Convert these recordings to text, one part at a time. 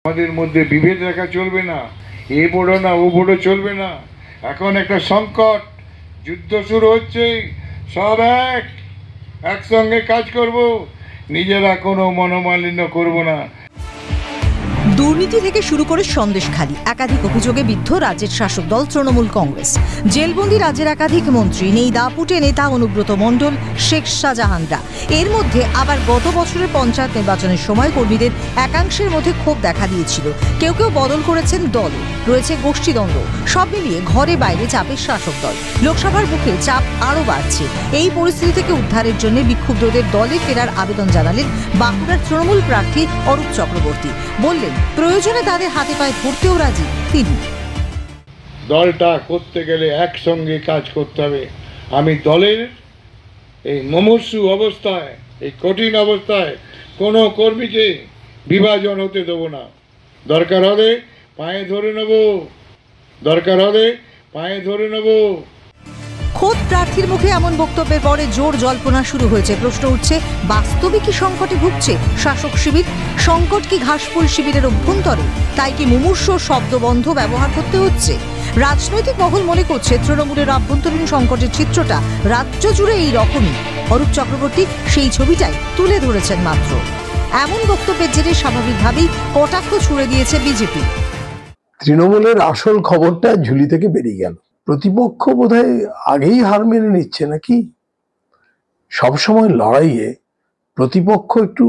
আমাদের মধ্যে বিভেদ রাখা চলবে না, এ বড় না ও বড় চলবে না। এখন একটা সংকট, যুদ্ধ শুরু হচ্ছে, সব একসঙ্গে কাজ করব, নিজেরা কোনো মনোমালিন্য করব না। দুর্নীতি থেকে শুরু করে সন্দেশখালী একাধিক অভিযোগে বিদ্ধ রাজ্যের শাসক দল তৃণমূল কংগ্রেস। জেলবন্দি রাজ্যের একাধিক মন্ত্রী, নেই দাপুটে নেতা অনুব্রত মণ্ডল, শেখ শাহজাহানরা। এর মধ্যে আবার গত বছরের পঞ্চায়েত নির্বাচনের সময় কর্মীদের একাংশের মধ্যে ক্ষোভ দেখা দিয়েছিল। কেউ কেউ বদল করেছেন দল, রয়েছে গোষ্ঠীদ্বন্দ্ব। সব মিলিয়ে ঘরে বাইরে চাপে শাসক দল। লোকসভার মুখে চাপ আরও বাড়ছে। এই পরিস্থিতি থেকে উদ্ধারের জন্য বিক্ষুব্ধদের দলে ফেরার আবেদন জানালেন বাঁকুড়ার তৃণমূল প্রার্থী অরূপ চক্রবর্তী। বললেন, প্রয়োজনে তাদের হাতে পায়ে ধরতেও রাজি তিনি। দলটা করতে গেলে একসঙ্গে কাজ করতে হবে। আমি দলের এই মুমূর্ষু অবস্থায়, এই কঠিন অবস্থায় কোনো কর্মীকে বিভাজন হতে দেব না। দরকার হলে পায়ে ধরে নেব, দরকার হলে পায়ে ধরে নেব। খোদ প্রার্থীর মুখে এমন বক্তব্যের পরে জোর জল্পনা শুরু হয়েছে। প্রশ্ন উঠছে, বাস্তবে কি সংকটে ভুগছে শাসক শিবির? সংকট কি ঘাসফুল শিবিরের অভ্যন্তরে? তাই কি মুমূর্ষ শব্দবন্ধ ব্যবহার করতে হচ্ছে? রাজনৈতিক মহল মনে করছে তৃণমূলের আভ্যন্তরীণ সংকটের চিত্রটা রাজ্য জুড়ে এই রকমই। অরূপ চক্রবর্তী সেই ছবিটাই তুলে ধরেছেন মাত্র। এমন বক্তব্যের জেরে স্বাভাবিকভাবেই কটাক্ষ ছুড়ে দিয়েছে বিজেপি। তৃণমূলের আসল খবরটা ঝুলি থেকে বেরিয়ে গেল। প্রতিপক্ষ বোধহয় আগেই হার মেনে নিচ্ছে নাকি। সবসময় লড়াইয়ে প্রতিপক্ষ একটু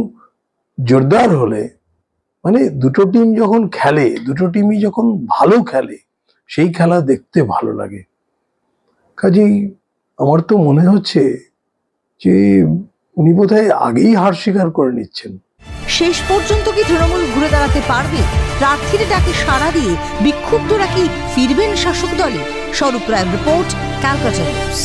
জোরদার হলে, মানে দুটো টিম যখন খেলে, দুটো টিমই যখন ভালো খেলে, সেই খেলা দেখতে ভালো লাগে। কাজেই আমার তো মনে হচ্ছে যে উনি বোধহয় আগেই হার স্বীকার করে নিচ্ছেন। শেষ পর্যন্ত কি তৃণমূল ঘুরে দাঁড়াতে পারবে? প্রার্থীর ডাকে সাড়া দিয়ে বিক্ষুব্ধরা কি ফিরবেন শাসক দলে? স্বরূপ রায়ের রিপোর্ট, ক্যালকাটা নিউজ।